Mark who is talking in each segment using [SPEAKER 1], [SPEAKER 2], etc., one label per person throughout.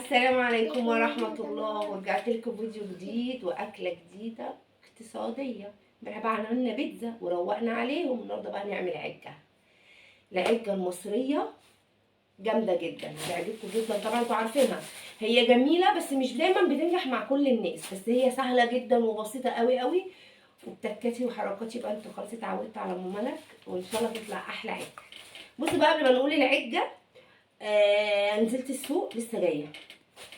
[SPEAKER 1] السلام عليكم ورحمة الله، ورجعت لكم فيديو جديد وأكلة جديدة اقتصادية. بقى عملنا بيتزا وروقنا عليهم. النهارده بقى نعمل عجة. العجة المصرية جامدة جدا، بتعجبكم جدا طبعا، انتوا عارفينها. هي جميلة بس مش دايما بتنجح مع كل الناس، بس هي سهلة جدا وبسيطة قوي قوي، وبتكاتي وحركاتي بقى انتوا خلاص اتعودتوا على ام ملك، وان شاء الله تطلع احلى عجة. بصوا بقى قبل ما نقول العجة، نزلت السوق لسه جايه،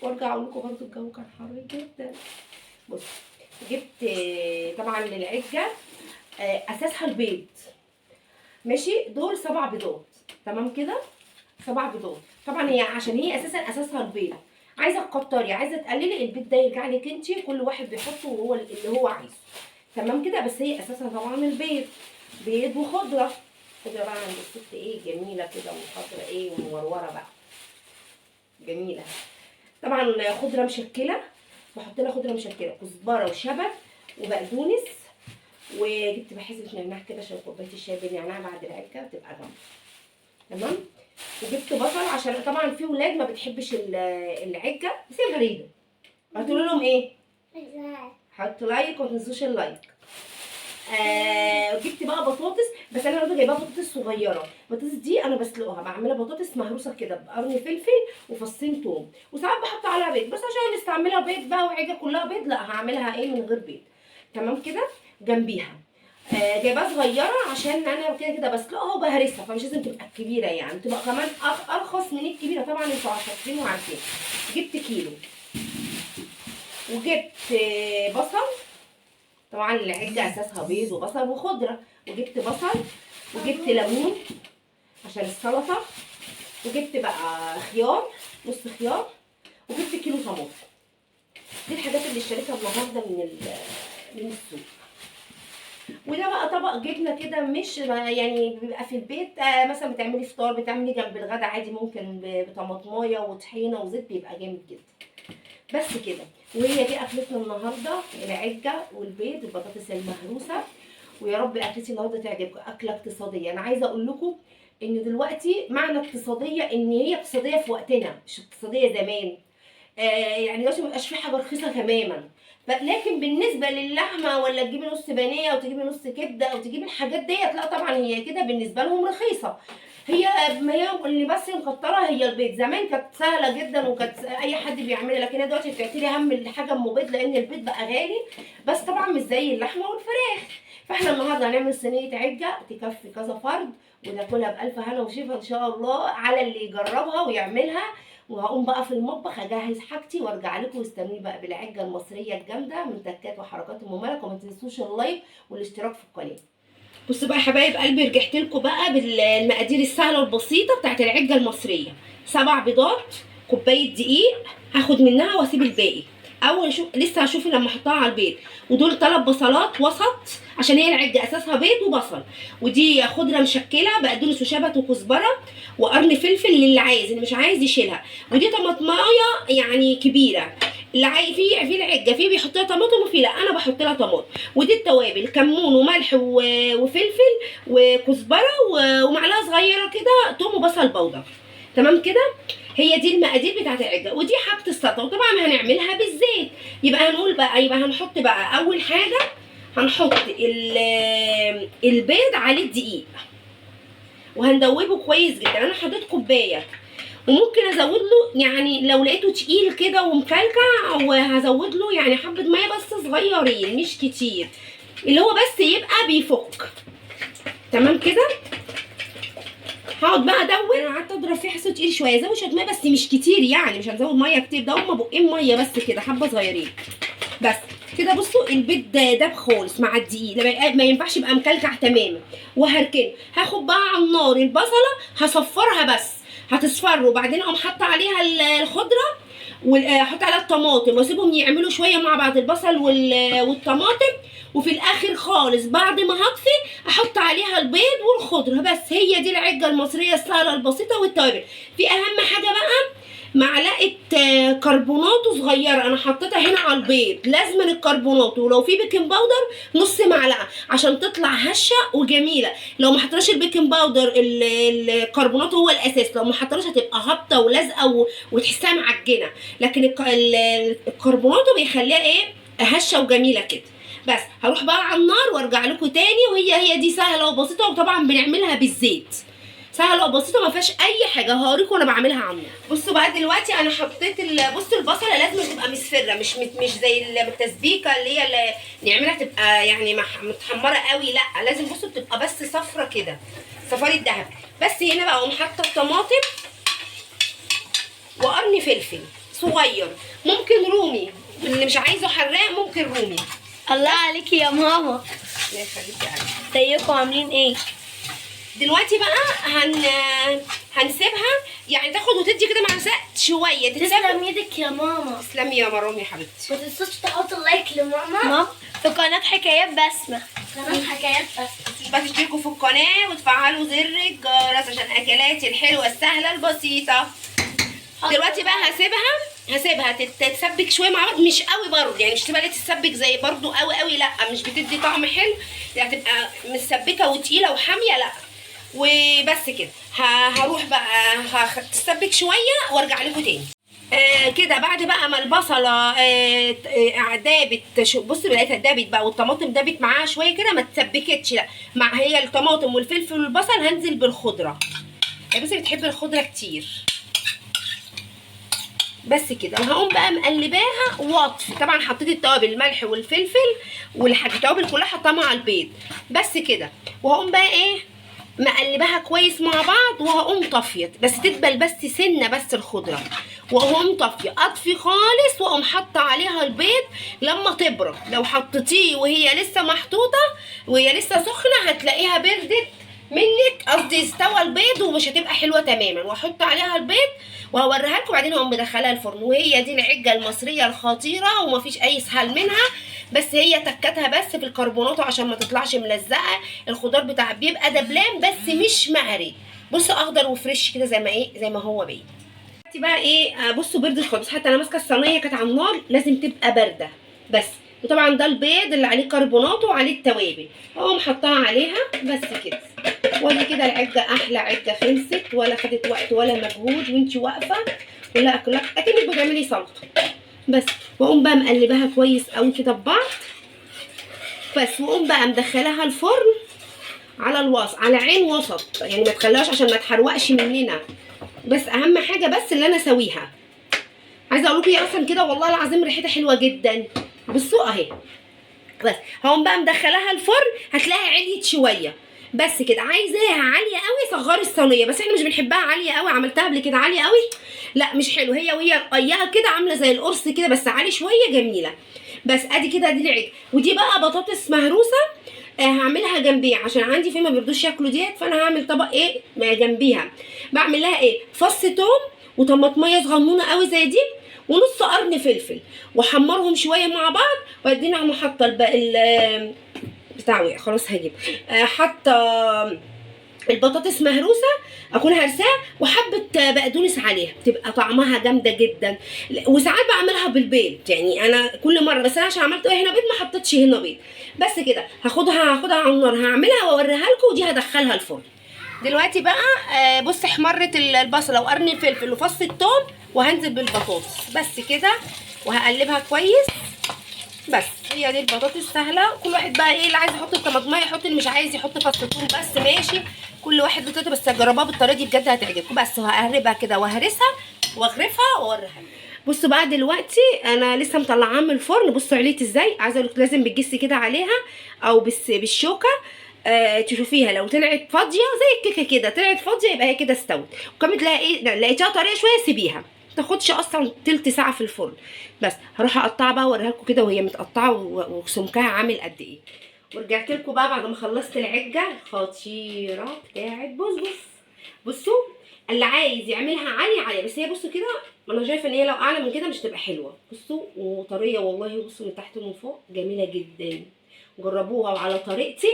[SPEAKER 1] وارجع اقول لكم برضه الجو كان حر جدا. بص، جبت طبعا للعجه اساسها البيض. ماشي، دول 7 بيضات، تمام كده. 7 بيضات. طبعا هي عشان هي اساسها البيض، عايزه تكتري عايزه تقللي البيض ده يرجع لك انت، كل واحد بيحطه وهو اللي هو عايزه، تمام كده. بس هي اساسها طبعا البيض، بيض وخضره. خضره بقى عند الست ايه جميله كده، وخضره ايه وموروره بقى جميله. طبعا خضره مشكله، بحط لها خضره مشكله، كزبره وشبت وبقدونس، وجبت بحزمه نعناع كده عشان كوبايه الشاي بالنعناع بعد العجه تبقى جنب، تمام. وجبت بصل عشان طبعا في ولاد ما بتحبش العجه، بس هي غريبه. هتقولوا لهم ايه؟ حطوا لايك وما تنسوش اللايك. وجبت بقى بطاطس، بس انا النهارده جايباها بطاطس صغيره. البطاطس دي انا بسلقها، بعملها بطاطس مهروسه كده بقرن فلفل وفصين توم، وساعات بحط عليها بيض، بس عشان مستعملها بيض بقى وعجه كلها بيض، لا هعملها ايه من غير بيض، تمام كده. جنبيها جايباها صغيره عشان انا كده كده بسلقها وبهرسها، فمش لازم تبقى كبيره، يعني تبقى كمان ارخص من الكبيره، طبعا انتوا عارفين وعارفين. جبت كيلو، وجبت بصل، طبعا العجة اساسها بيض وبصل وخضره، وجبت بصل، وجبت ليمون عشان السلطه، وجبت بقى خيار، نص خيار، وجبت كيلو طماطم. دي الحاجات اللي اشتريتها النهارده من السوق. وده بقى طبق جبنه كده، مش يعني بيبقى في البيت، مثلا بتعملي فطار، بتعملي جنب الغدا عادي، ممكن بطماطمايه وطحينه وزيت، بيبقى جامد جدا. بس كده، وهي دي اكلتنا النهارده، العجه والبيض البطاطس المهروسه. ويا رب اكلتي النهارده تعجبكم، اكله اقتصاديه. انا عايزه اقول لكم ان دلوقتي معنى اقتصاديه ان هي اقتصاديه في وقتنا، مش اقتصاديه زمان. يعني دلوقتي مبقاش في حاجه رخيصه تماما، لكن بالنسبه للحمه، ولا تجيبي نص بانيه او تجيبي نص كبده او تجيبي الحاجات ديت، لا طبعا هي كده بالنسبه لهم رخيصه. هي ما هي اللي بس مكتره هي البيض. زمان كانت سهله جدا وكانت اي حد بيعملها، لكن هي دلوقتي بتعتلي هم الحاجه ام بيض، لان البيض بقى غالي، بس طبعا مش زي اللحمه والفراخ. فاحنا النهارده هنعمل صينيه عجه تكفي كذا فرد، وناكلها بالف هنا وشفا ان شاء الله على اللي يجربها ويعملها. وهقوم بقى في المطبخ اجهز حاجتي وارجع لكم، واستنوني بقى بالعجه المصريه الجامده من تكات وحركات ام ملك. وما تنسوش اللايك والاشتراك في القناه. بصوا بقى يا حبايب قلبي، رجعت لكم بقى بالمقادير السهله والبسيطه بتاعت العجه المصريه. 7 بيضات، كوبايه دقيق، هاخد منها واسيب الباقي. لسه هشوف لما احطها على البيض. ودول 3 بصلات وسط، عشان هي العجه اساسها بيض وبصل. ودي خضره مشكله، بقدونس وشبت وكزبره وقرن فلفل للي عايز، اللي مش عايز يشيلها. ودي طماطمايه يعني كبيره، اللي عايز في العجه في بيحط لها طماطم، وفي لا انا بحط لها طماطم. ودي التوابل، كمون وملح وفلفل وكزبره ومعلقه صغيره كده توم وبصل بودر، تمام كده. هي دي المقادير بتاعت العجه. ودي حاجه السلطه، وطبعا هنعملها بالزيت. يبقى هنقول بقى، يبقى هنحط بقى اول حاجه، هنحط البيض عليه الدقيق، وهندوبه كويس جدا. انا حطيت كوبايه، وممكن ازود له يعني لو لقيته تقيل كده ومكلكع، وهزود له يعني حبه ميه بس صغيرين مش كتير، اللي هو بس يبقى بيفك، تمام كده. هقعد بقى ادوب، انا قعدت اضرب فيه، حسيته تقيل شويه، ازود شويه ميه بس مش كتير، يعني مش هنزود ميه كتير، ده هما بقين ميه بس كده، حبه صغيرين بس كده. بصوا البيض داب خالص مع الدقيق، ما ينفعش يبقى مكلكع تماما. وهركنه، هاخد بقى على النار البصله، هصفرها بس، هتصفر، وبعدين اقوم حاطه عليها الخضره، واحط عليها الطماطم، واسيبهم يعملوا شويه مع بعض، البصل والطماطم. وفي الاخر خالص بعد ما هطفي احط عليها البيض والخضره. بس هي دي العجه المصريه السهله البسيطه. والتوابل، في اهم حاجه بقى، معلقه كربوناتو صغيره انا حطيتها هنا على البيض، لازم الكربوناتو، ولو في بيكنج باودر نص معلقه عشان تطلع هشه وجميله. لو ما حطيناش البيكنج باودر الكربوناتو هو الاساس، لو ما حطيناش هتبقى هابطه ولازقه وتحسها معجنه، لكن الكربوناتو بيخليها ايه هشه وجميله كده. بس هروح بقى على النار وارجع لكم تاني، وهي دي سهله وبسيطه، وطبعا بنعملها بالزيت، سهله وبسيطه ما فيهاش اي حاجه. هوريكم وانا بعملها على النار. بصوا بقى دلوقتي انا حطيت بصوا البصله لازم تبقى مصفره، مش زي التسبيكه اللي هي اللي نعملها تبقى يعني متحمره قوي، لا لازم بصوا تبقى بس صفرة كده، صفار الذهب. بس هنا بقى اقوم حاطه الطماطم وقرن فلفل صغير، ممكن رومي، اللي مش عايزه حراق ممكن رومي.
[SPEAKER 2] الله عليكي يا ماما.
[SPEAKER 1] الله يخليكي يا قلبي.
[SPEAKER 2] ازيكم عاملين ايه؟
[SPEAKER 1] دلوقتي بقى هنسيبها يعني تاخد وتدي كده مع شويه،
[SPEAKER 2] تسلم ايدك يا ماما.
[SPEAKER 1] تسلمي يا مرام يا حبيبتي.
[SPEAKER 2] ما تنسوش تحطوا اللايك لماما في قناه حكايات بسمه. قناه حكايات بسمه.
[SPEAKER 1] بقى تشتركوا في القناه وتفعلوا زر الجرس عشان اكلاتي الحلوه السهله البسيطه. دلوقتي بقى هسيبها تتسبك شويه مع بعض، مش قوي برضه، يعني مش تبقى تتسبك زي برضه قوي، لا مش بتدي طعم حلو، يعني هتبقى مسبكه وتقيله وحاميه، لا. وبس كده هروح بقى هتسبك شويه وارجع لكم تاني. كده بعد بقى ما البصله دابت، بصوا لقيتها دابت بقى والطماطم دابت معاها شويه كده، ما تسبكتش لا، مع هي الطماطم والفلفل والبصل هنزل بالخضره. يعني بصي بتحب الخضره كتير. بس كده، وهقوم بقى مقلباها واطفي. طبعا حطيت التوابل الملح والفلفل التوابل كلها حطاها مع البيض، بس كده. وهقوم بقى ايه مقلباها كويس مع بعض، وهقوم طافيه بس تدبل بس سنه بس الخضره، واقوم طافيه اطفي خالص، واقوم حاطه عليها البيض لما تبرد. لو حطيتيه وهي لسه محطوطه وهي لسه سخنه هتلاقيها بردت منك، قصدي استوى البيض ومش هتبقى حلوه تماما. واحط عليها البيض وهوريها لكم، بعدين هقوم مدخلها الفرن. وهي دي العجه المصريه الخطيره ومفيش اي اسهل منها، بس هي تكتها بس في الكربوناتو عشان ما تطلعش ملزقه. الخضار بتاع بيبقى دبلان بس مش مهري، بصوا اخضر وفريش كده زي ما هو باين. دلوقتي بقى ايه بصوا بردت خالص، حتى انا ماسكه الصينيه كانت على النار، لازم تبقى بارده بس. وطبعا ده البيض اللي عليه كربوناتو وعليه التوابل، اقوم حطاها عليها بس كده. ودي كده العجه احلى عجه، خلصت ولا خدت وقت ولا مجهود، وانتي واقفه ولا اكنك بتعملي سلطه بس. واقوم بقى مقلباها كويس قوي كده ببعض بس، واقوم بقى مدخلاها الفرن على الوسط، على عين وسط، يعني ما تخليهاش عشان ما تحرقش مننا، بس اهم حاجه بس اللي انا اسويها. عايزه اقول لكم هي اصلا كده والله العظيم ريحتها حلوه جدا، بصوا اهي. بس هقوم بقى مدخلاها الفرن، هتلاقيها عليت شويه بس كده. عايزاها عاليه قوي صغري الصينيه، بس احنا مش بنحبها عاليه قوي، عملتها قبل كده عاليه قوي لا مش حلو، وهي رقيقه كده عامله زي القرص كده، بس عالي شويه جميله. بس ادي كده دي العجل. ودي بقى بطاطس مهروسه هعملها جنبيها عشان عندي في ما بيرضوش ياكلوا ديت، فانا هعمل طبق ايه جنبيها. بعمل لها ايه فص توم وطماطميه صغنونه قوي زي دي ونص قرن فلفل، واحمرهم شويه مع بعض، وبعدين اقوم حاطه بتاع خلاص هجيب حاطه البطاطس مهروسه اكون هرساها، وحبه بقدونس عليها بتبقى طعمها جامده جدا. وساعات بعملها بالبيض، يعني انا كل مره، بس انا عشان عملت هنا بيض ما حطيتش هنا بيض. بس كده هاخدها على النار، هعملها واوريها لكم، ودي هدخلها الفرن. دلوقتي بقى بص احمرت البصله وقرن الفلفل وفص الثوم، وهنزل بالبطاطس بس كده وهقلبها كويس. بس هي دي البطاطس سهله. كل واحد بقى ايه اللي عايز يحط الطماطميه يحط، اللي مش عايز يحط فص ثوم بس ماشي، كل واحد بطريقته، بس جربوها بالطريقه دي بجد هتعجبكم. بس هقربها كده وهرسها واغرفها واوريها لكم. بصوا بقى دلوقتي انا لسه مطلعاها من الفرن، بصوا عليت ازاي. عايزه اقول لك لازم بتجسي كده عليها او بالشوكه تشوفيها، لو طلعت فاضيه زي الكيكه كده طلعت فاضيه يبقى هي كده استوت. وكمان تلاقي لقيتها طريه شويه سيبيها، تاخدش اصلا تلت ساعه في الفرن. بس هروح اقطعها بقى واوريها لكم كده وهي متقطعه وسمكها عامل قد ايه. ورجعت لكم بقى بعد ما خلصت العجه الخطيره بتاعت بص بصوا اللي عايز يعملها عاليه بس هي بصوا كده، انا شايفه ان هي لو اعلى من كده مش هتبقى حلوه. بصوا وطريه والله، بصوا من تحت ومن فوق جميله جدا. جربوها وعلى طريقتي.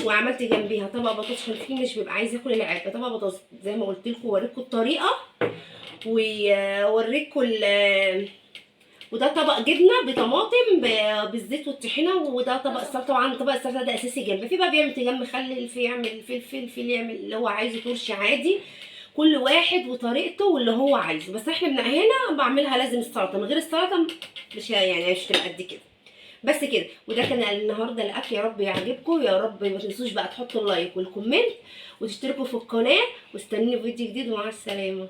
[SPEAKER 1] وعملت جنبيها طبق بطاطس، عشان في مش بيبقى عايز ياكل العجه، طبق بطاطس زي ما قلت لكم، وريتكم الطريقه. واوريكم وده طبق جبنه بطماطم بالزيت والطحينه، وده طبق السلطه. طبعا طبق السلطه ده اساسي جنب، في بقى بيعمل تجمع مخلل، في يعمل فلفل، في اللي يعمل اللي هو عايزه ترشي عادي، كل واحد وطريقته واللي هو عايزه. بس احنا هنا بعملها لازم السلطه، من غير السلطه مش يعني مش تبقى قد كده. بس كده، وده كان النهارده الاكل. يا رب يعجبكم، يا رب ما تنسوش بقى تحطوا اللايك والكومنت وتشتركوا في القناه، واستنوني في فيديو جديد، ومع السلامه.